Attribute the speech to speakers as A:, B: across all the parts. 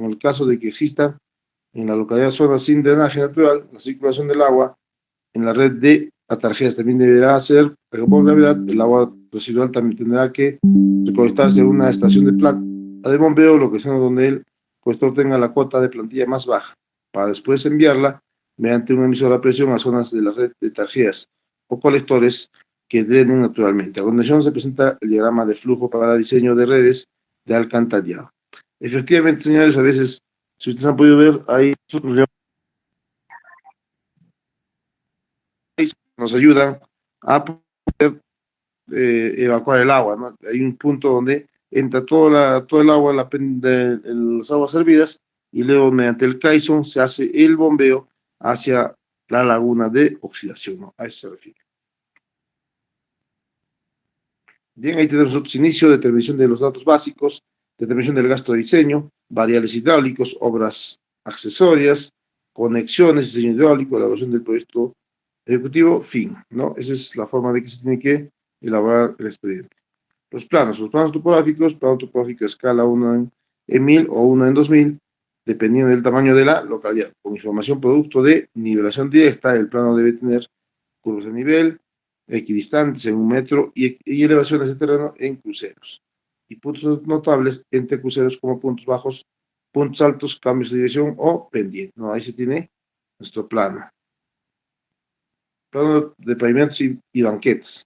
A: En el caso de que exista en la localidad zona sin drenaje natural, la circulación del agua en la red de atarjeas también deberá ser, pero por gravedad, el agua residual también tendrá que recolectarse en una estación de bombeo, lo que sea donde el colector tenga la cuota de plantilla más baja, para después enviarla mediante un emisor a presión a zonas de la red de tarjeas o colectores que drenen naturalmente. A continuación se presenta el diagrama de flujo para diseño de redes de alcantarillado. Efectivamente, señores, a veces, si ustedes han podido ver, hay nos ayudan a evacuar el agua, ¿no? Hay un punto donde entra todo el agua, de las aguas hervidas, y luego mediante el caisson se hace el bombeo hacia la laguna de oxidación, ¿no? A eso se refiere. Bien, ahí tenemos nosotros inicio, determinación de los datos básicos, determinación del gasto de diseño, variables hidráulicos, obras accesorias, conexiones, diseño hidráulico, elaboración del proyecto ejecutivo, fin, ¿no? Esa es la forma de que se tiene que elaborar el expediente. Los planos topográficos, plano topográfico a escala 1 en 1000 o 1 en 2000, dependiendo del tamaño de la localidad. Con información producto de nivelación directa, el plano debe tener curvas de nivel, equidistantes en 1 metro y elevaciones de terreno en cruceros. Y puntos notables entre cruceros como puntos bajos, puntos altos, cambios de dirección o pendiente. ¿No? Ahí se tiene nuestro plano. Plano de pavimentos y banquetes.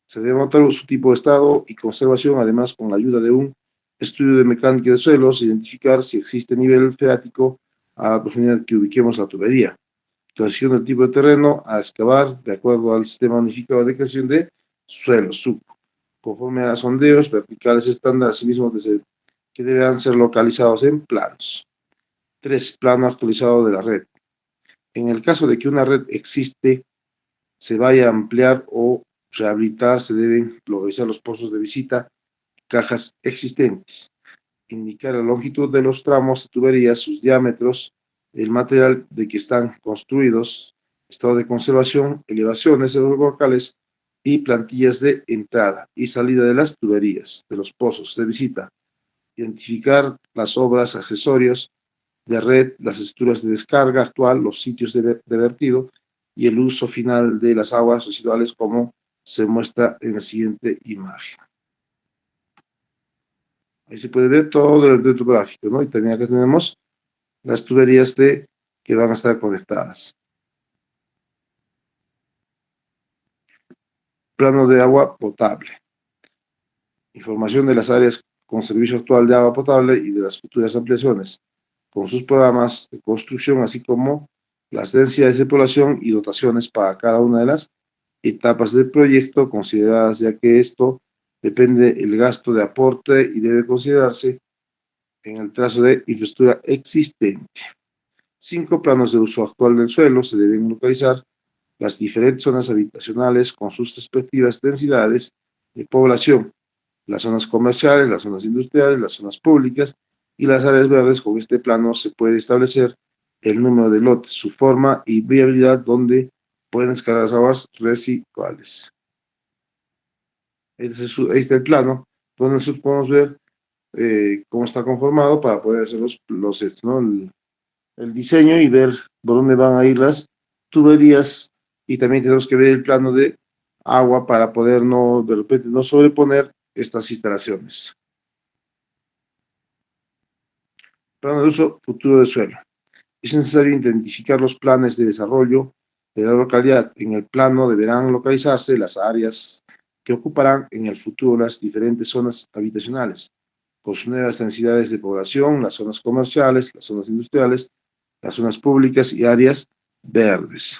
A: Se debe notar su tipo de estado y conservación, además con la ayuda de un estudio de mecánica de suelos, identificar si existe nivel freático a la profundidad que ubiquemos la tubería. Clasificación del tipo de terreno a excavar de acuerdo al sistema unificado de creación de suelos, SUP, conforme a sondeos verticales estándar, asimismo que deberán ser localizados en planos. 3. Plano actualizado de la red. En el caso de que una red existe, se vaya a ampliar o rehabilitar, se deben localizar los pozos de visita, cajas existentes, indicar la longitud de los tramos de tuberías, sus diámetros, el material de que están construidos, estado de conservación, elevaciones de los locales y plantillas de entrada y salida de las tuberías, de los pozos de visita, identificar las obras, accesorios de red, las estructuras de descarga actual, los sitios de vertido y el uso final de las aguas residuales como se muestra en la siguiente imagen. Ahí se puede ver todo el reto gráfico, ¿no? Y también acá tenemos las tuberías que van a estar conectadas. Plano de agua potable. Información de las áreas con servicio actual de agua potable y de las futuras ampliaciones, con sus programas de construcción, así como las densidades de población y dotaciones para cada una de las etapas del proyecto, consideradas ya que esto depende el gasto de aporte y debe considerarse en el trazo de infraestructura existente. 5. Planos de uso actual del suelo. Se deben localizar las diferentes zonas habitacionales con sus respectivas densidades de población, las zonas comerciales, las zonas industriales, las zonas públicas y las áreas verdes. Con este plano se puede establecer el número de lotes, su forma y viabilidad donde pueden escalar las aguas residuales. Ahí está el plano, donde nosotros podemos ver cómo está conformado para poder hacer ¿no? el diseño y ver por dónde van a ir las tuberías, y también tenemos que ver el plano de agua para poder de repente no sobreponer estas instalaciones. Plano de uso futuro del suelo. Es necesario identificar los planes de desarrollo de la localidad. En el plano deberán localizarse las áreas que ocuparán en el futuro las diferentes zonas habitacionales, con sus nuevas densidades de población, las zonas comerciales, las zonas industriales, las zonas públicas y áreas verdes.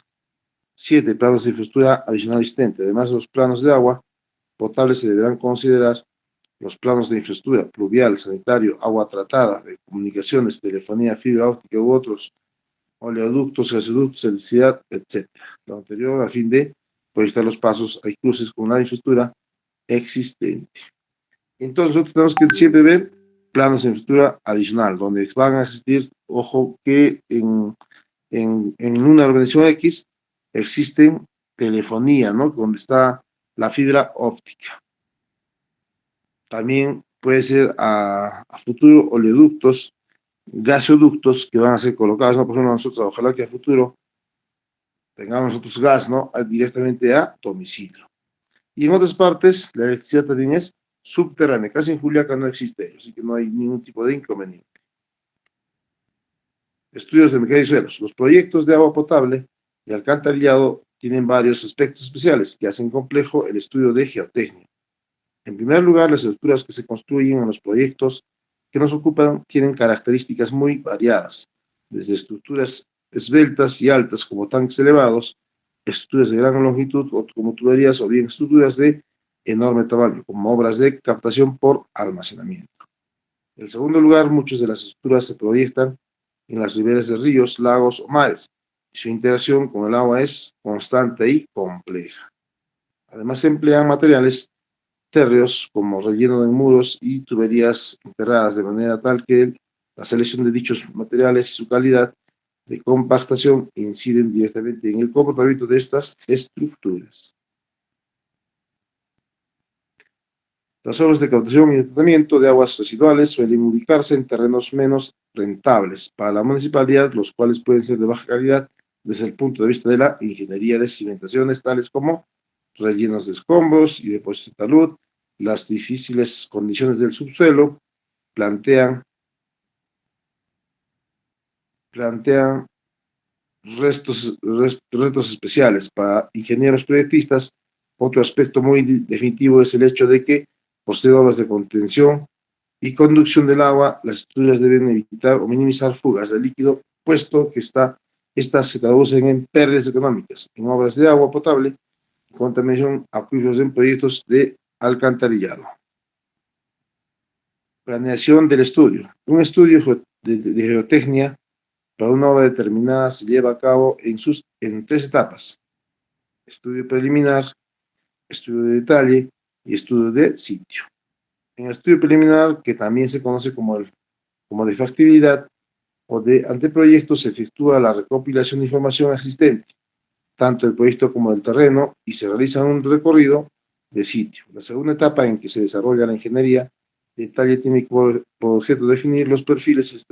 A: 7. Planos de infraestructura adicional existente. Además de los planos de agua potable, se deberán considerar los planos de infraestructura pluvial, sanitario, agua tratada, de comunicaciones, telefonía, fibra óptica u otros, oleoductos, gasoductos, electricidad, etc. Lo anterior a fin de proyectar los pasos a cruces con la infraestructura existente. Entonces nosotros tenemos que siempre ver planos de infraestructura adicional, donde van a existir, ojo, que en una organización X existen telefonía, ¿no? Donde está la fibra óptica. También puede ser a futuro oleoductos gasoductos que van a ser colocados, ¿no? Por ejemplo, nosotros, ojalá que a futuro tengamos nosotros gas, ¿no? Directamente a domicilio. Y en otras partes, la electricidad también es subterránea. Casi en Juliaca no existe, así que no hay ningún tipo de inconveniente. Estudios de mecánica y suelos. Los proyectos de agua potable y alcantarillado tienen varios aspectos especiales que hacen complejo el estudio de geotecnia. En primer lugar, las estructuras que se construyen en los proyectos que nos ocupan tienen características muy variadas, desde estructuras esbeltas y altas como tanques elevados, estructuras de gran longitud como tuberías o bien estructuras de enorme tamaño, como obras de captación por almacenamiento. En segundo lugar, muchas de las estructuras se proyectan en las riberas de ríos, lagos o mares, y su interacción con el agua es constante y compleja. Además, se emplean materiales térreos como relleno de muros y tuberías enterradas, de manera tal que la selección de dichos materiales y su calidad de compactación inciden directamente en el comportamiento de estas estructuras. Las obras de captación y de tratamiento de aguas residuales suelen ubicarse en terrenos menos rentables para la municipalidad, los cuales pueden ser de baja calidad desde el punto de vista de la ingeniería de cimentaciones, tales como rellenos de escombros y depósitos de talud. Las difíciles condiciones del subsuelo plantean, plantean retos especiales para ingenieros proyectistas. Otro aspecto muy definitivo es el hecho de que, por ser obras de contención y conducción del agua, las estructuras deben evitar o minimizar fugas de líquido, puesto que estas se traducen en pérdidas económicas en obras de agua potable y contaminación acuíferos en proyectos de alcantarillado. Planeación del estudio. Un estudio de geotecnia para una obra determinada se lleva a cabo en tres etapas: estudio preliminar, estudio de detalle y estudio de sitio. En el estudio preliminar, que también se conoce como de factibilidad o de anteproyecto, se efectúa la recopilación de información existente, tanto del proyecto como del terreno, y se realiza un recorrido de sitio. La segunda etapa, en que se desarrolla la ingeniería de detalle, tiene por objeto definir los perfiles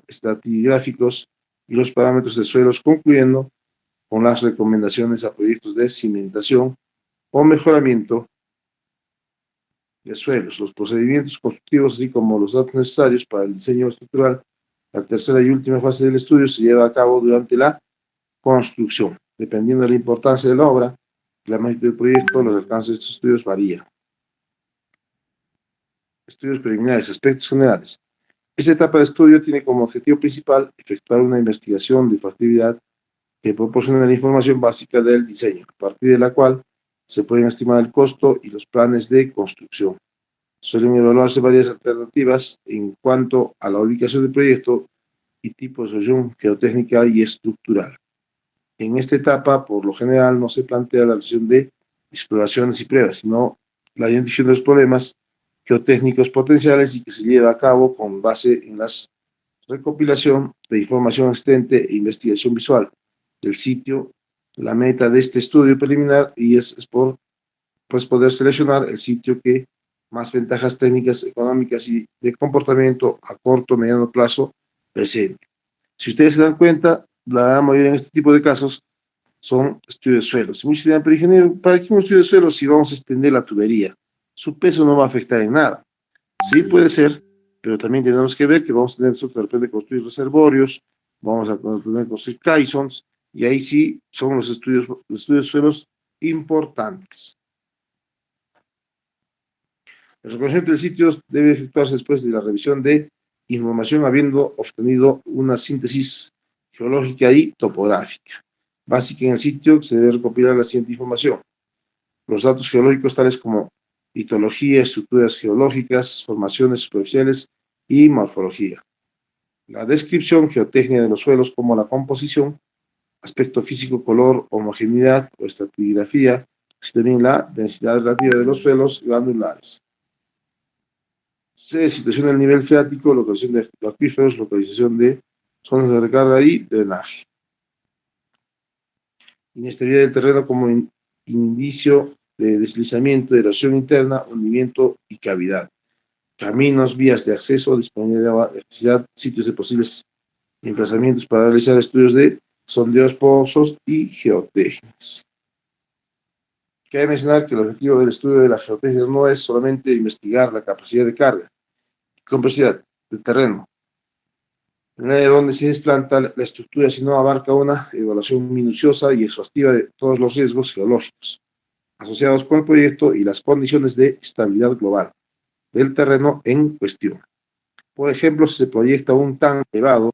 A: estratigráficos y los parámetros de suelos, concluyendo con las recomendaciones a proyectos de cimentación o mejoramiento de suelos, los procedimientos constructivos, así como los datos necesarios para el diseño estructural. La tercera y última fase del estudio se lleva a cabo durante la construcción. Dependiendo de la importancia de la obra, la magnitud del proyecto, los alcances de estos estudios varían. Estudios preliminares, aspectos generales. Esta etapa de estudio tiene como objetivo principal efectuar una investigación de factibilidad que proporciona la información básica del diseño, a partir de la cual se pueden estimar el costo y los planes de construcción. Suelen evaluarse varias alternativas en cuanto a la ubicación del proyecto y tipo de solución geotécnica y estructural. En esta etapa, por lo general, no se plantea la realización de exploraciones y pruebas, sino la identificación de los problemas geotécnicos potenciales, y que se lleva a cabo con base en la recopilación de información existente e investigación visual del sitio. La meta de este estudio preliminar es pues, poder seleccionar el sitio que más ventajas técnicas, económicas y de comportamiento a corto o mediano plazo presente. Si ustedes se dan cuenta, la mayoría en este tipo de casos son estudios de suelos. Muchos dirán, pero ingeniero, ¿para qué un estudio de suelos si vamos a extender la tubería? Su peso no va a afectar en nada. Sí puede ser, pero también tenemos que ver que vamos a tener nosotros de repente construir reservorios, vamos a tener que construir caissons, y ahí sí son los estudios de suelos importantes. El reconocimiento del sitio debe efectuarse después de la revisión de información, habiendo obtenido una síntesis geológica y topográfica básica. En el sitio se debe recopilar la siguiente información: los datos geológicos tales como litología, estructuras geológicas, formaciones superficiales y morfología. La descripción geotécnica de los suelos, como la composición, aspecto físico, color, homogeneidad o estratigrafía, así también la densidad relativa de los suelos glandulares. C. Situación del nivel freático, localización de acuíferos, localización de zonas de recarga y drenaje. Inestabilidad del terreno como indicio de deslizamiento, erosión interna, hundimiento y cavidad. caminos, vías de acceso, disponibilidad de agua, electricidad, sitios de posibles emplazamientos para realizar estudios de sondeos pozos y geotecnias. Cabe mencionar que el objetivo del estudio de la geotecnia no es solamente investigar la capacidad de carga y complejidad del terreno, en el área donde se desplanta la estructura, sino abarca una evaluación minuciosa y exhaustiva de todos los riesgos geológicos asociados con el proyecto y las condiciones de estabilidad global del terreno en cuestión. Por ejemplo, si se proyecta un tan elevado.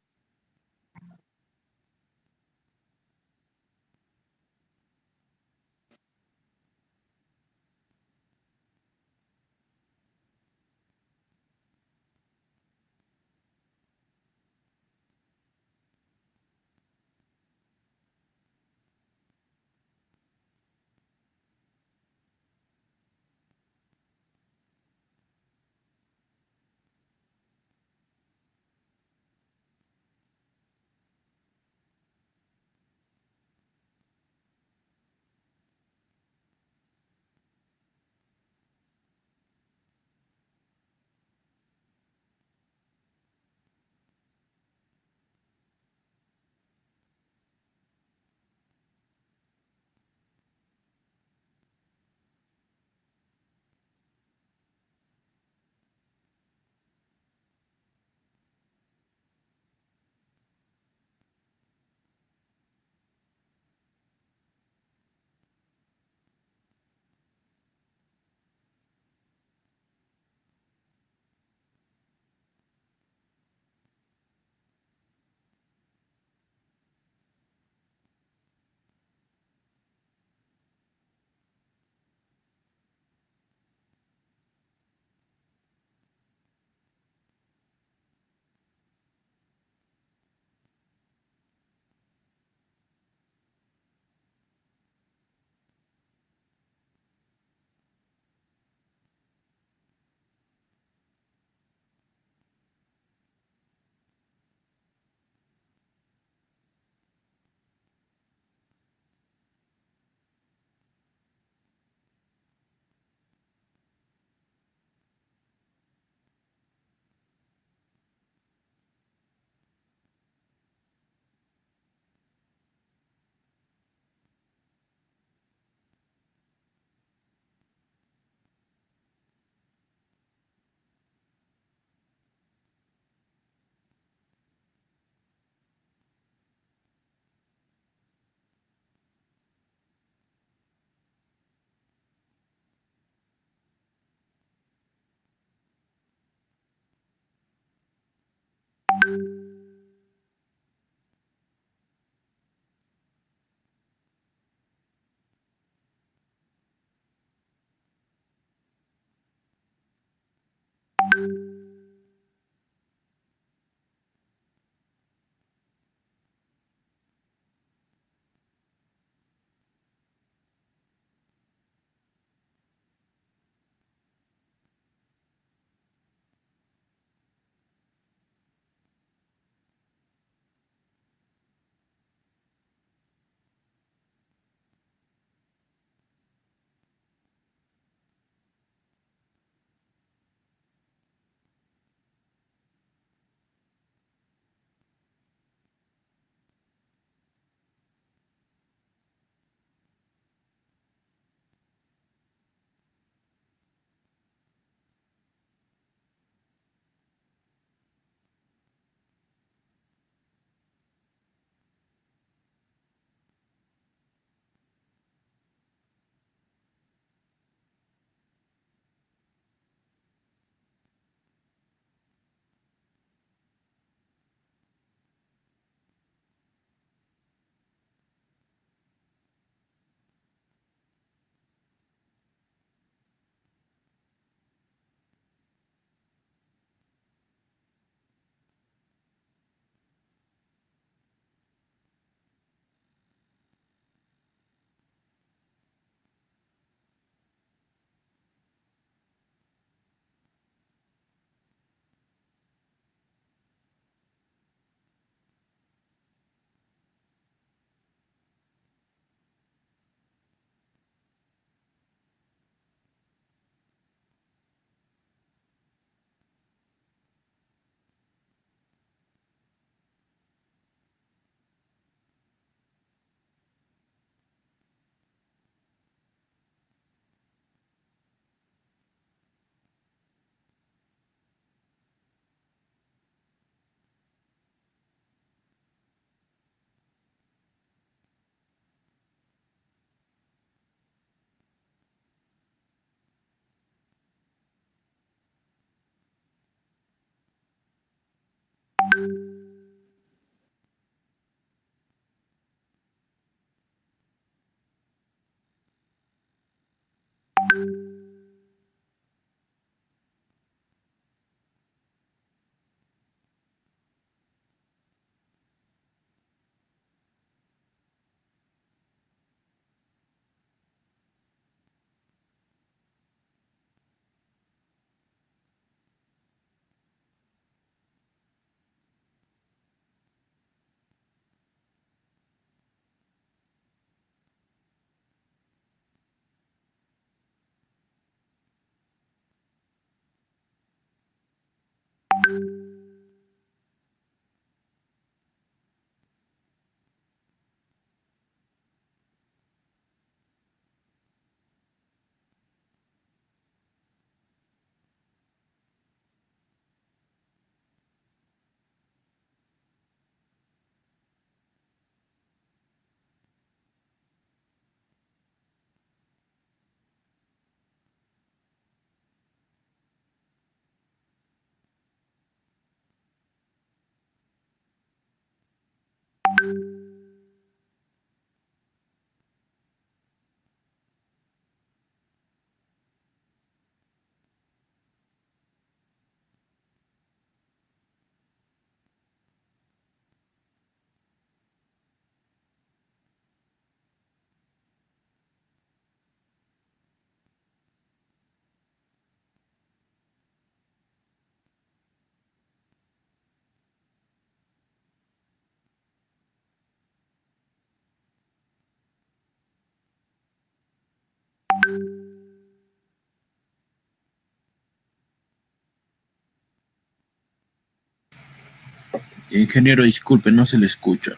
B: Ingeniero, disculpe, no se le escucha.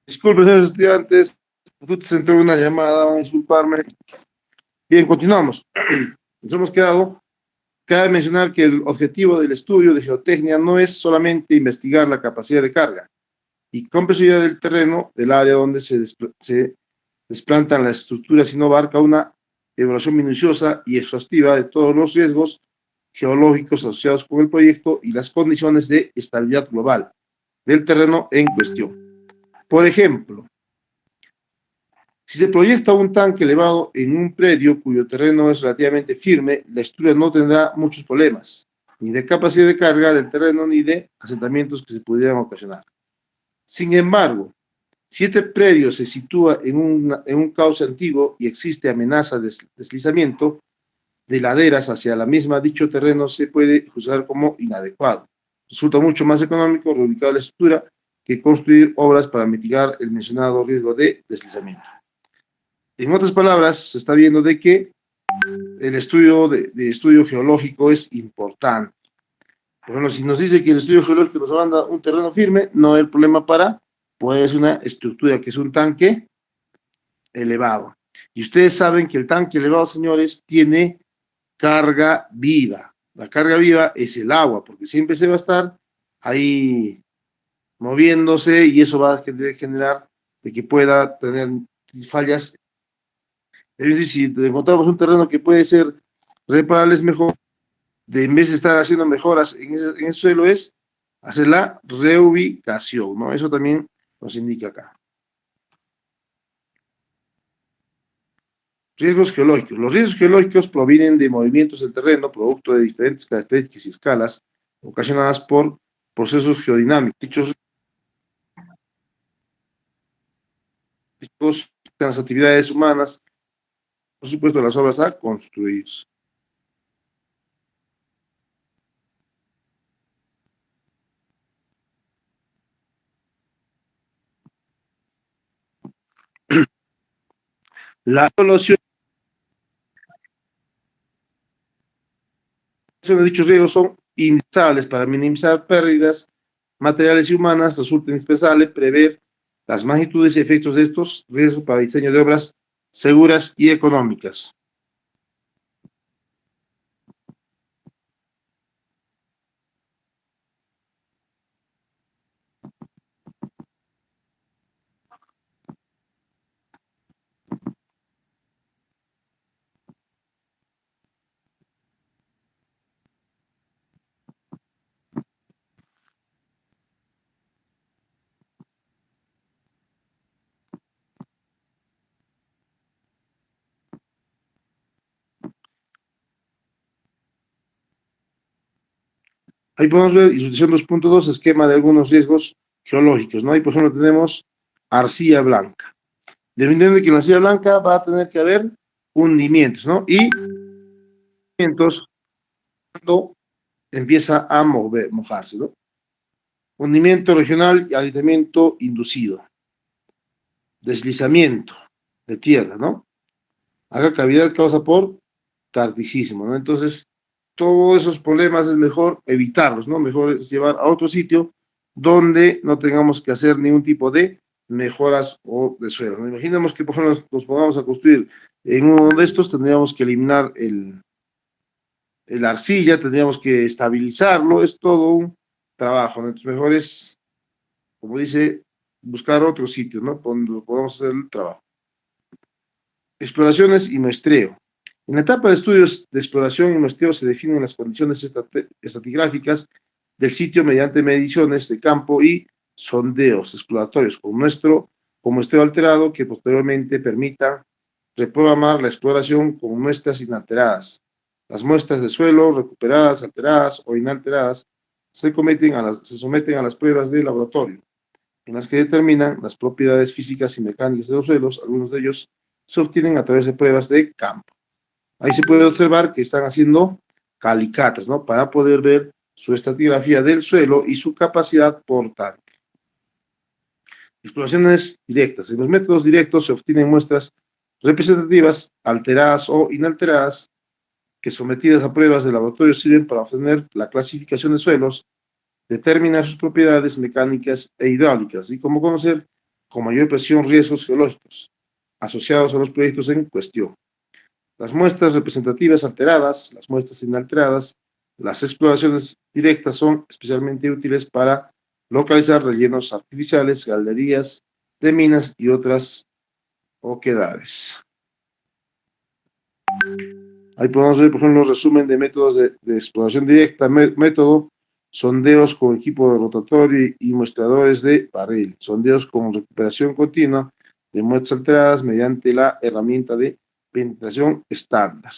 A: Disculpen, señores estudiantes, justo se entró una llamada, van a disculparme. Bien, continuamos. Nos hemos quedado. Cabe mencionar que el objetivo del estudio de geotecnia no es solamente investigar la capacidad de carga y compresividad del terreno del área donde se desplantan las estructuras, sino abarca una evaluación minuciosa y exhaustiva de todos los riesgos geológicos asociados con el proyecto y las condiciones de estabilidad global del terreno en cuestión. Por ejemplo, si se proyecta un tanque elevado en un predio cuyo terreno es relativamente firme, la estructura no tendrá muchos problemas, ni de capacidad de carga del terreno ni de asentamientos que se pudieran ocasionar. Sin embargo, si este predio se sitúa en un cauce antiguo y existe amenaza de deslizamiento de laderas hacia la misma, dicho terreno se puede juzgar como inadecuado. Resulta mucho más económico reubicar la estructura que construir obras para mitigar el mencionado riesgo de deslizamiento. En otras palabras, se está viendo de que el estudio de estudio geológico es importante. Por ejemplo, si nos dice que el estudio geológico nos manda un terreno firme, no hay problema para, pues, una estructura que es un tanque elevado. Y ustedes saben que el tanque elevado, señores, tiene carga viva. La carga viva es el agua, porque siempre se va a estar ahí moviéndose y eso va a generar de que pueda tener fallas. Es decir, si encontramos un terreno que puede ser reparable, es mejor, en vez de estar haciendo mejoras en ese suelo, es hacer la reubicación, ¿no? Eso también nos indica acá. Riesgos geológicos. Los riesgos geológicos provienen de movimientos del terreno, producto de diferentes características y escalas, ocasionadas por procesos geodinámicos. Dichos riesgos de las actividades humanas, por supuesto, las obras a construir. La solución de dichos riesgos son indispensables para minimizar pérdidas materiales y humanas. Resulta indispensable prever las magnitudes y efectos de estos riesgos para el diseño de obras seguras y económicas. Ahí podemos ver, ilustración 2.2, esquema de algunos riesgos geológicos, ¿no? Ahí, por ejemplo, tenemos arcilla blanca. Dependiendo de que en la arcilla blanca va a tener que haber hundimientos, ¿no? Y hundimientos cuando empieza a mojarse, ¿no? Hundimiento regional y agrietamiento inducido. Deslizamiento de tierra, ¿no? Haga cavidad causa por tardísimo, ¿no? Entonces, todos esos problemas es mejor evitarlos, ¿no? Mejor es llevar a otro sitio donde no tengamos que hacer ningún tipo de mejoras o de suelo, ¿no? Imaginemos que, por ejemplo, nos pongamos a construir en uno de estos, tendríamos que eliminar el arcilla, tendríamos que estabilizarlo, es todo un trabajo, ¿no? Entonces, mejor es, como dice, buscar otro sitio, ¿no? Donde podamos hacer el trabajo. Exploraciones y muestreo. En la etapa de estudios de exploración y muestreo se definen las condiciones estratigráficas del sitio mediante mediciones de campo y sondeos exploratorios con muestreo alterado que posteriormente permita reprogramar la exploración con muestras inalteradas. Las muestras de suelo recuperadas, alteradas o inalteradas se someten a las pruebas de laboratorio, en las que determinan las propiedades físicas y mecánicas de los suelos. Algunos de ellos se obtienen a través de pruebas de campo. Ahí se puede observar que están haciendo calicatas, ¿no? Para poder ver su estratigrafía del suelo y su capacidad portante. Exploraciones directas. En los métodos directos se obtienen muestras representativas, alteradas o inalteradas, que sometidas a pruebas de laboratorio sirven para obtener la clasificación de suelos, determinar sus propiedades mecánicas e hidráulicas, y como conocer con mayor presión riesgos geológicos asociados a los proyectos en cuestión. Las muestras representativas alteradas, las muestras inalteradas, las exploraciones directas son especialmente útiles para localizar rellenos artificiales, galerías de minas y otras oquedades. Ahí podemos ver, por ejemplo, un resumen de métodos de exploración directa, método, sondeos con equipo rotatorio y muestradores de barril, sondeos con recuperación continua de muestras alteradas mediante la herramienta de penetración estándar.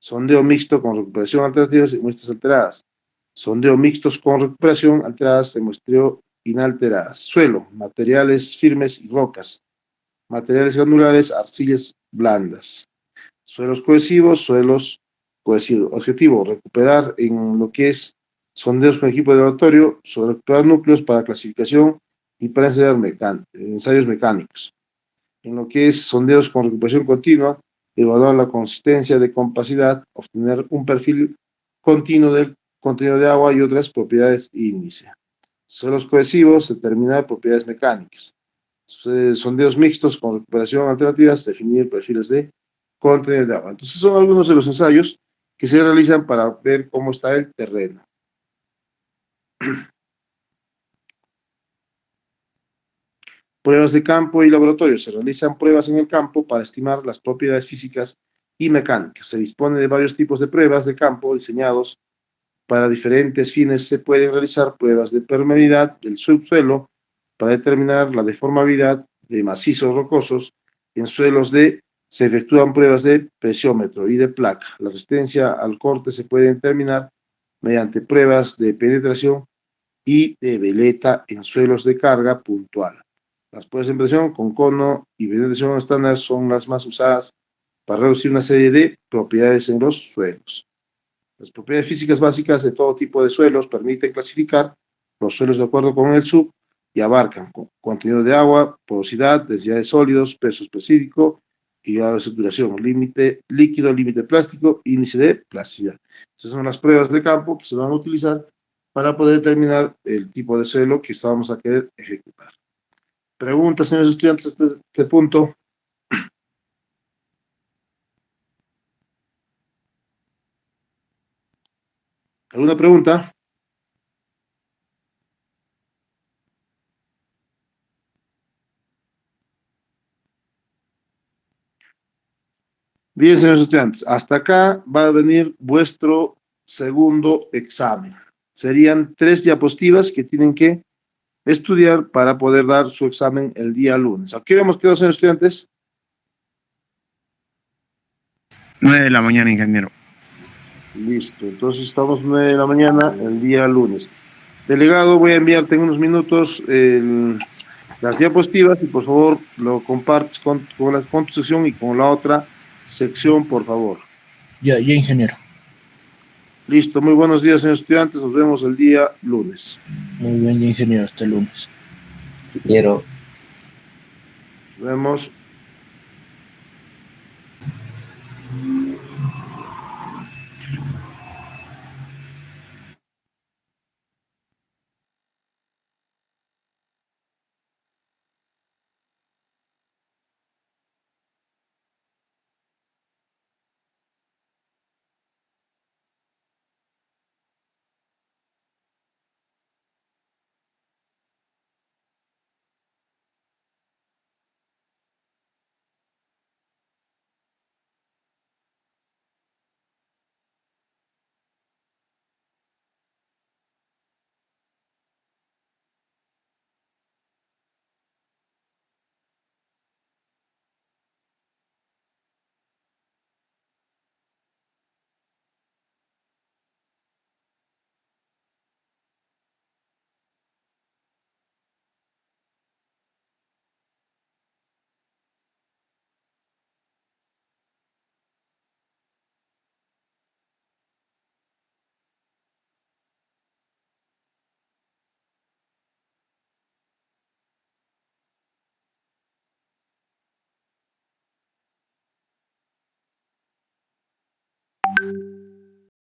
A: Sondeo mixto con recuperación alternativa de muestras alteradas. Sondeo mixtos con recuperación alteradas de muestreo inalteradas. Suelo, materiales firmes y rocas. Materiales granulares, arcillas blandas. Suelos cohesivos. Objetivo, recuperar en lo que es sondeos con equipo de laboratorio, sobre recuperar núcleos para clasificación y para ensayos mecánicos. En lo que es sondeos con recuperación continua, evaluar la consistencia de compacidad, obtener un perfil continuo del contenido de agua y otras propiedades índice. Suelos cohesivos, determinar propiedades mecánicas. Sondeos mixtos con recuperación alternativas, definir perfiles de contenido de agua. Entonces son algunos de los ensayos que se realizan para ver cómo está el terreno. Pruebas de campo y laboratorio. Se realizan pruebas en el campo para estimar las propiedades físicas y mecánicas. Se dispone de varios tipos de pruebas de campo diseñados para diferentes fines. Se pueden realizar pruebas de permeabilidad del subsuelo para determinar la deformabilidad de macizos rocosos. En suelos se efectúan pruebas de presiómetro y de placa. La resistencia al corte se puede determinar mediante pruebas de penetración y de veleta en suelos de carga puntual. Las pruebas de penetración con cono y penetración estándar son las más usadas para reducir una serie de propiedades en los suelos. Las propiedades físicas básicas de todo tipo de suelos permiten clasificar los suelos de acuerdo con el SUB y abarcan contenido de agua, porosidad, densidad de sólidos, peso específico y grado de saturación, límite líquido, límite plástico, índice de plasticidad. Esas son las pruebas de campo que se van a utilizar para poder determinar el tipo de suelo que vamos a querer ejecutar. Preguntas, señores estudiantes, hasta este punto. ¿Alguna pregunta? Bien, señores estudiantes, hasta acá va a venir vuestro segundo examen. Serían 3 diapositivas que tienen que estudiar para poder dar su examen el día lunes. ¿A qué hora hemos quedado, señores estudiantes?
B: 9 de la mañana, ingeniero.
A: Listo, entonces estamos 9 de la mañana el día lunes. Delegado, voy a enviarte en unos minutos las diapositivas y por favor lo compartes con tu sección y con la otra Sección, por favor.
C: Ya, ingeniero.
A: Listo, muy buenos días, señores estudiantes. Nos vemos el día lunes.
C: Muy bien, ya, ingeniero, hasta el lunes.
D: Ingeniero.
A: Nos vemos.